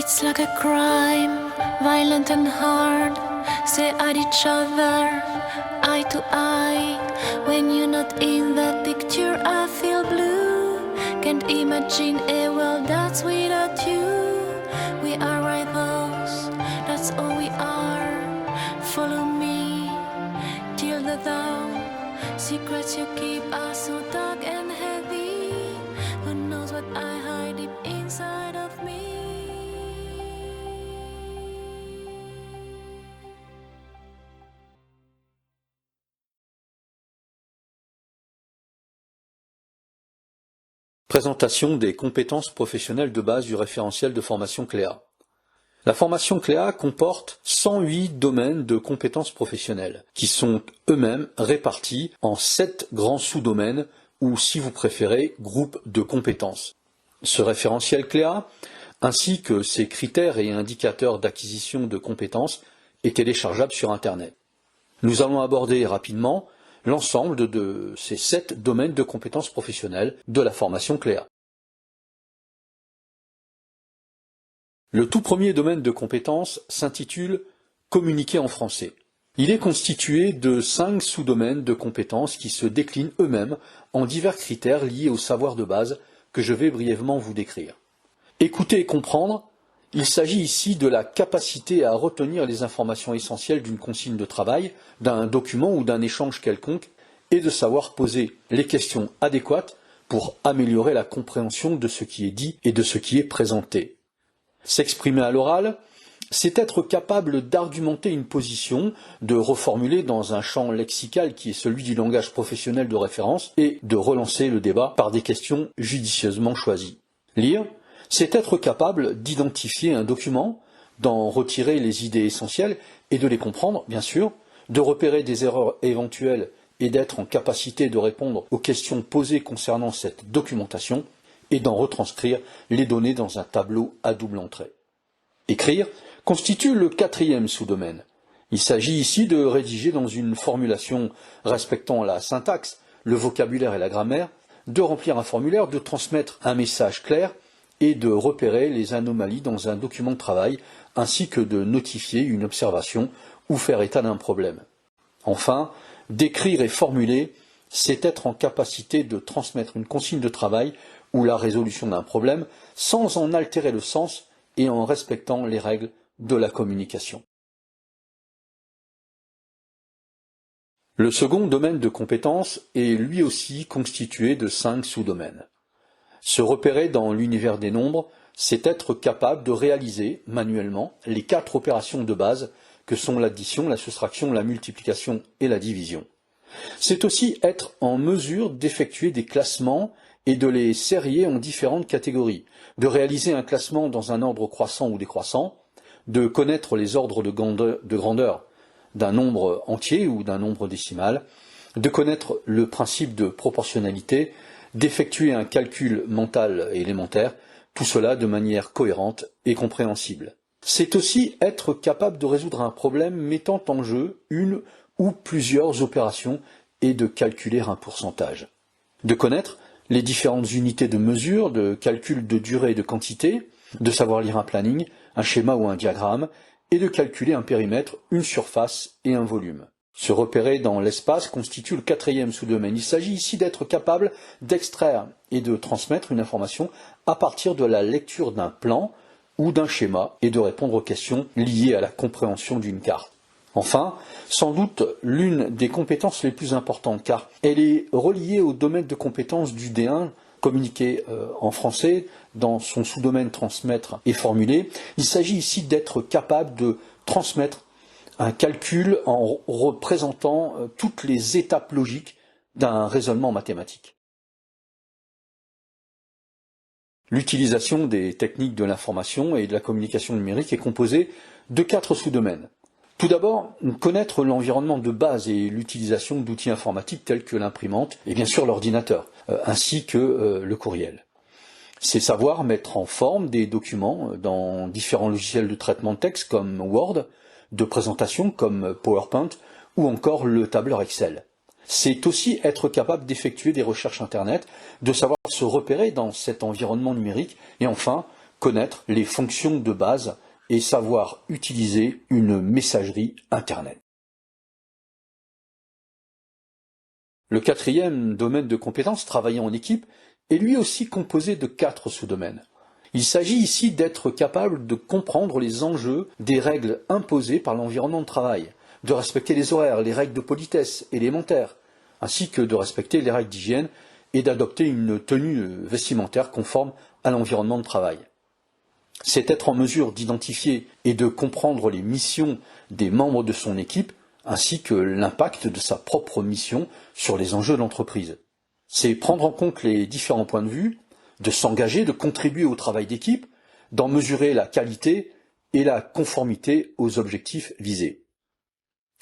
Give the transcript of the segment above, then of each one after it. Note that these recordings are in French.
It's like a crime, violent and hard. Stare at each other, eye to eye. When you're not in that picture, I feel blue. Can't imagine a world that's without you. We are rivals, that's all we are. Follow me till the dawn. Secrets you keep are so dark and heavy. Who knows what I hide deep inside of me? Présentation des compétences professionnelles de base du référentiel de formation CLEA. La formation CLEA comporte 108 domaines de compétences professionnelles qui sont eux-mêmes répartis en 7 grands sous-domaines ou, si vous préférez, groupes de compétences. Ce référentiel CLEA, ainsi que ses critères et indicateurs d'acquisition de compétences, est téléchargeable sur Internet. Nous allons aborder rapidement l'ensemble de ces 7 domaines de compétences professionnelles de la formation CLEA. Le tout premier domaine de compétences s'intitule « Communiquer en français ». Il est constitué de 5 sous-domaines de compétences qui se déclinent eux-mêmes en divers critères liés au savoir de base que je vais brièvement vous décrire. Écouter et comprendre, il s'agit ici de la capacité à retenir les informations essentielles d'une consigne de travail, d'un document ou d'un échange quelconque, et de savoir poser les questions adéquates pour améliorer la compréhension de ce qui est dit et de ce qui est présenté. S'exprimer à l'oral, c'est être capable d'argumenter une position, de reformuler dans un champ lexical qui est celui du langage professionnel de référence et de relancer le débat par des questions judicieusement choisies. Lire, c'est être capable d'identifier un document, d'en retirer les idées essentielles et de les comprendre, bien sûr, de repérer des erreurs éventuelles et d'être en capacité de répondre aux questions posées concernant cette documentation et d'en retranscrire les données dans un tableau à double entrée. Écrire constitue le 4e sous-domaine. Il s'agit ici de rédiger dans une formulation respectant la syntaxe, le vocabulaire et la grammaire, de remplir un formulaire, de transmettre un message clair et de repérer les anomalies dans un document de travail, ainsi que de notifier une observation ou faire état d'un problème. Enfin, d'écrire et formuler, c'est être en capacité de transmettre une consigne de travail ou la résolution d'un problème sans en altérer le sens et en respectant les règles de la communication. Le second domaine de compétences est lui aussi constitué de 5 sous-domaines. Se repérer dans l'univers des nombres, c'est être capable de réaliser manuellement les 4 opérations de base que sont l'addition, la soustraction, la multiplication et la division. C'est aussi être en mesure d'effectuer des classements et de les sérier en différentes catégories, de réaliser un classement dans un ordre croissant ou décroissant, de connaître les ordres de grandeur d'un nombre entier ou d'un nombre décimal, de connaître le principe de proportionnalité, d'effectuer un calcul mental élémentaire, tout cela de manière cohérente et compréhensible. C'est aussi être capable de résoudre un problème mettant en jeu une ou plusieurs opérations et de calculer un pourcentage. De connaître les différentes unités de mesure, de calcul de durée et de quantité, de savoir lire un planning, un schéma ou un diagramme, et de calculer un périmètre, une surface et un volume. Se repérer dans l'espace constitue le 4e sous-domaine. Il s'agit ici d'être capable d'extraire et de transmettre une information à partir de la lecture d'un plan ou d'un schéma et de répondre aux questions liées à la compréhension d'une carte. Enfin, sans doute l'une des compétences les plus importantes, car elle est reliée au domaine de compétences du D1, communiquer en français, dans son sous-domaine transmettre et formuler. Il s'agit ici d'être capable de transmettre un calcul en représentant toutes les étapes logiques d'un raisonnement mathématique. L'utilisation des techniques de l'information et de la communication numérique est composée de 4 sous-domaines. Tout d'abord, connaître l'environnement de base et l'utilisation d'outils informatiques tels que l'imprimante et bien sûr l'ordinateur, ainsi que le courriel. C'est savoir mettre en forme des documents dans différents logiciels de traitement de texte comme Word, de présentation comme PowerPoint ou encore le tableur Excel. C'est aussi être capable d'effectuer des recherches Internet, de savoir se repérer dans cet environnement numérique et enfin connaître les fonctions de base et savoir utiliser une messagerie Internet. Le quatrième domaine de compétences, travailler en équipe, est lui aussi composé de 4 sous-domaines. Il s'agit ici d'être capable de comprendre les enjeux des règles imposées par l'environnement de travail, de respecter les horaires, les règles de politesse élémentaires, ainsi que de respecter les règles d'hygiène et d'adopter une tenue vestimentaire conforme à l'environnement de travail. C'est être en mesure d'identifier et de comprendre les missions des membres de son équipe, ainsi que l'impact de sa propre mission sur les enjeux de l'entreprise. C'est prendre en compte les différents points de vue, de s'engager, de contribuer au travail d'équipe, d'en mesurer la qualité et la conformité aux objectifs visés.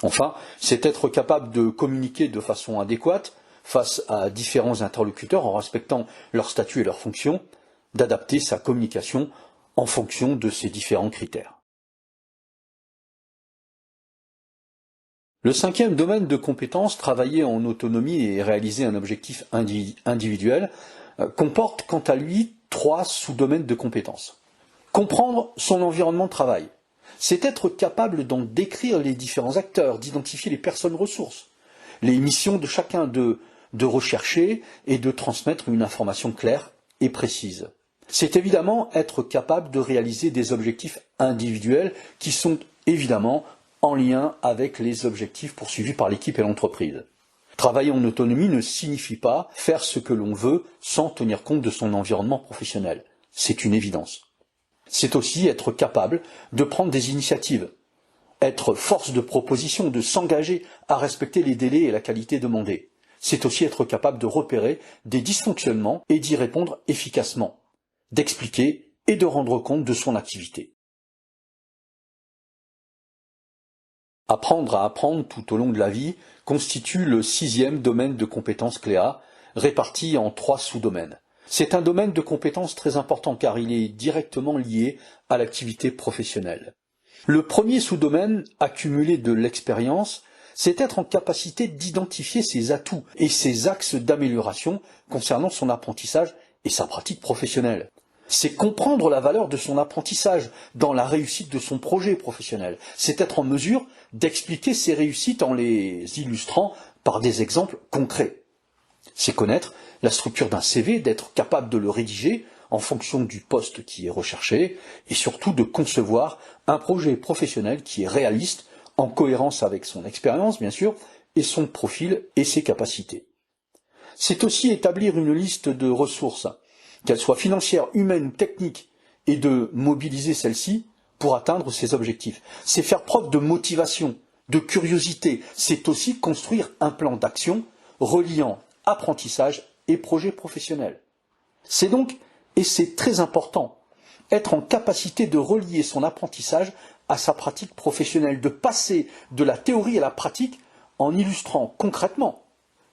Enfin, c'est être capable de communiquer de façon adéquate face à différents interlocuteurs en respectant leur statut et leurs fonctions, d'adapter sa communication en fonction de ces différents critères. Le 5e domaine de compétences, travailler en autonomie et réaliser un objectif individuel, comporte quant à lui 3 sous-domaines de compétences. Comprendre son environnement de travail, c'est être capable d'en décrire les différents acteurs, d'identifier les personnes ressources, les missions de chacun, de rechercher et de transmettre une information claire et précise. C'est évidemment être capable de réaliser des objectifs individuels qui sont évidemment en lien avec les objectifs poursuivis par l'équipe et l'entreprise. Travailler en autonomie ne signifie pas faire ce que l'on veut sans tenir compte de son environnement professionnel. C'est une évidence. C'est aussi être capable de prendre des initiatives, être force de proposition, de s'engager à respecter les délais et la qualité demandée. C'est aussi être capable de repérer des dysfonctionnements et d'y répondre efficacement, d'expliquer et de rendre compte de son activité. Apprendre à apprendre tout au long de la vie constitue le 6e domaine de compétences CLEA, réparti en 3 sous-domaines. C'est un domaine de compétences très important car il est directement lié à l'activité professionnelle. Le premier sous-domaine, accumuler de l'expérience, c'est être en capacité d'identifier ses atouts et ses axes d'amélioration concernant son apprentissage et sa pratique professionnelle. C'est comprendre la valeur de son apprentissage dans la réussite de son projet professionnel. C'est être en mesure d'expliquer ses réussites en les illustrant par des exemples concrets. C'est connaître la structure d'un CV, d'être capable de le rédiger en fonction du poste qui est recherché et surtout de concevoir un projet professionnel qui est réaliste, en cohérence avec son expérience bien sûr, et son profil et ses capacités. C'est aussi établir une liste de ressources, qu'elles soient financières, humaines ou techniques, et de mobiliser celles-ci pour atteindre ses objectifs. C'est faire preuve de motivation, de curiosité. C'est aussi construire un plan d'action reliant apprentissage et projet professionnel. C'est donc, et c'est très important, être en capacité de relier son apprentissage à sa pratique professionnelle, de passer de la théorie à la pratique en illustrant concrètement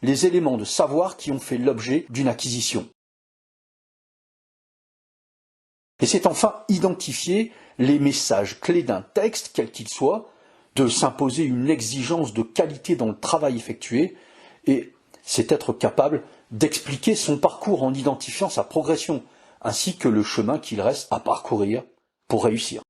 les éléments de savoir qui ont fait l'objet d'une acquisition. Et c'est enfin identifier les messages clés d'un texte, quel qu'il soit, de s'imposer une exigence de qualité dans le travail effectué, et c'est être capable d'expliquer son parcours en identifiant sa progression, ainsi que le chemin qu'il reste à parcourir pour réussir.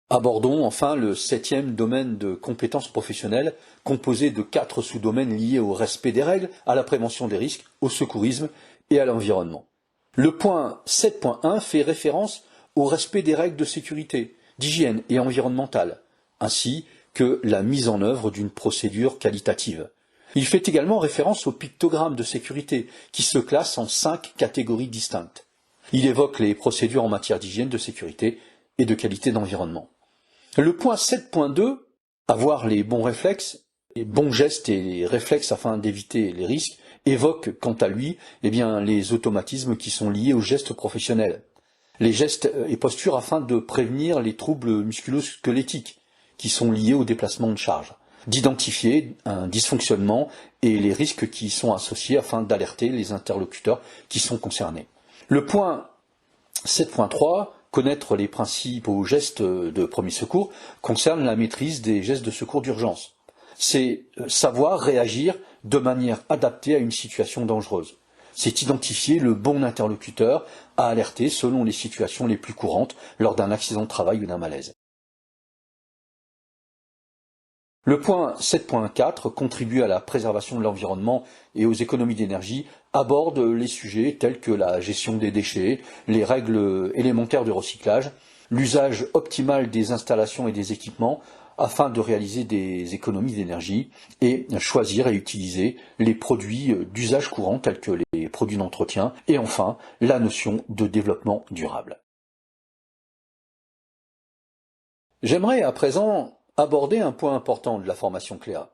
Abordons enfin le 7e domaine de compétences professionnelles, composé de 4 sous-domaines liés au respect des règles, à la prévention des risques, au secourisme et à l'environnement. Le point 7.1 fait référence au respect des règles de sécurité, d'hygiène et environnementale, ainsi que la mise en œuvre d'une procédure qualitative. Il fait également référence au pictogramme de sécurité, qui se classe en 5 catégories distinctes. Il évoque les procédures en matière d'hygiène, de sécurité et de qualité d'environnement. Le point 7.2, avoir les bons réflexes, les bons gestes et les réflexes afin d'éviter les risques, évoque quant à lui les automatismes qui sont liés aux gestes professionnels, les gestes et postures afin de prévenir les troubles musculo-squelettiques qui sont liés au déplacement de charge, d'identifier un dysfonctionnement et les risques qui y sont associés afin d'alerter les interlocuteurs qui sont concernés. Le point 7.3, connaître les principaux gestes de premier secours, concerne la maîtrise des gestes de secours d'urgence. C'est savoir réagir de manière adaptée à une situation dangereuse. C'est identifier le bon interlocuteur à alerter selon les situations les plus courantes lors d'un accident de travail ou d'un malaise. Le point 7.4, contribuer à la préservation de l'environnement et aux économies d'énergie, aborde les sujets tels que la gestion des déchets, les règles élémentaires de recyclage, l'usage optimal des installations et des équipements afin de réaliser des économies d'énergie et choisir et utiliser les produits d'usage courant tels que les produits d'entretien et enfin la notion de développement durable. J'aimerais à présent aborder un point important de la formation Cléa.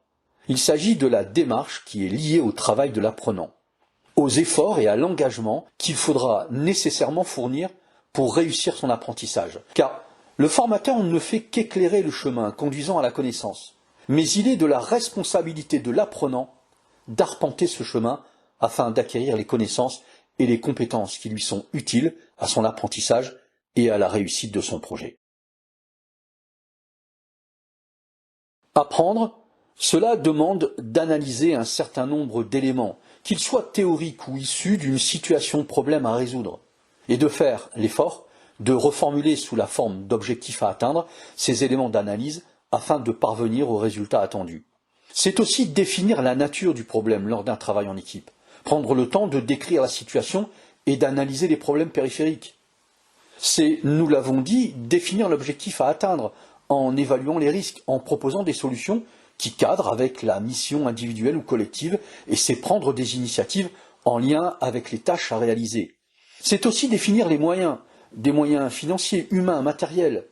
Il s'agit de la démarche qui est liée au travail de l'apprenant, aux efforts et à l'engagement qu'il faudra nécessairement fournir pour réussir son apprentissage. Car le formateur ne fait qu'éclairer le chemin conduisant à la connaissance, mais il est de la responsabilité de l'apprenant d'arpenter ce chemin afin d'acquérir les connaissances et les compétences qui lui sont utiles à son apprentissage et à la réussite de son projet. Apprendre, cela demande d'analyser un certain nombre d'éléments, qu'ils soient théoriques ou issus d'une situation problème à résoudre, et de faire l'effort de reformuler sous la forme d'objectifs à atteindre ces éléments d'analyse afin de parvenir au résultat attendu. C'est aussi définir la nature du problème lors d'un travail en équipe, prendre le temps de décrire la situation et d'analyser les problèmes périphériques. C'est, nous l'avons dit, définir l'objectif à atteindre en évaluant les risques, en proposant des solutions qui cadrent avec la mission individuelle ou collective, et c'est prendre des initiatives en lien avec les tâches à réaliser. C'est aussi définir les moyens, des moyens financiers, humains, matériels.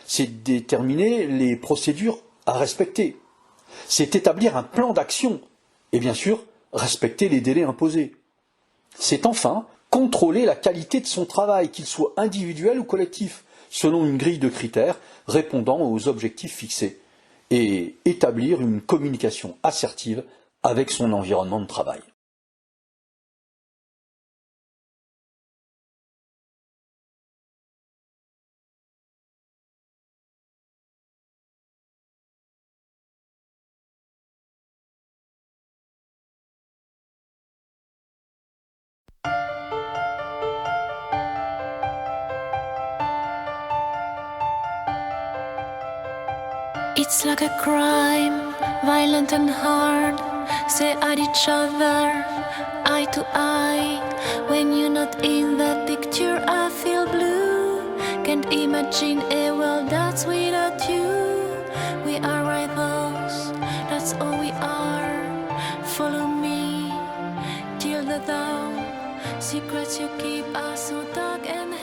C'est déterminer les procédures à respecter. C'est établir un plan d'action, et bien sûr, respecter les délais imposés. C'est enfin contrôler la qualité de son travail, qu'il soit individuel ou collectif, selon une grille de critères répondant aux objectifs fixés, et établir une communication assertive avec son environnement de travail. It's like a crime, violent and hard. Stare at each other, eye to eye. When you're not in that picture, I feel blue. Can't imagine a world that's without you. We are rivals, that's all we are. Follow me till the dawn. Secrets you keep are so dark and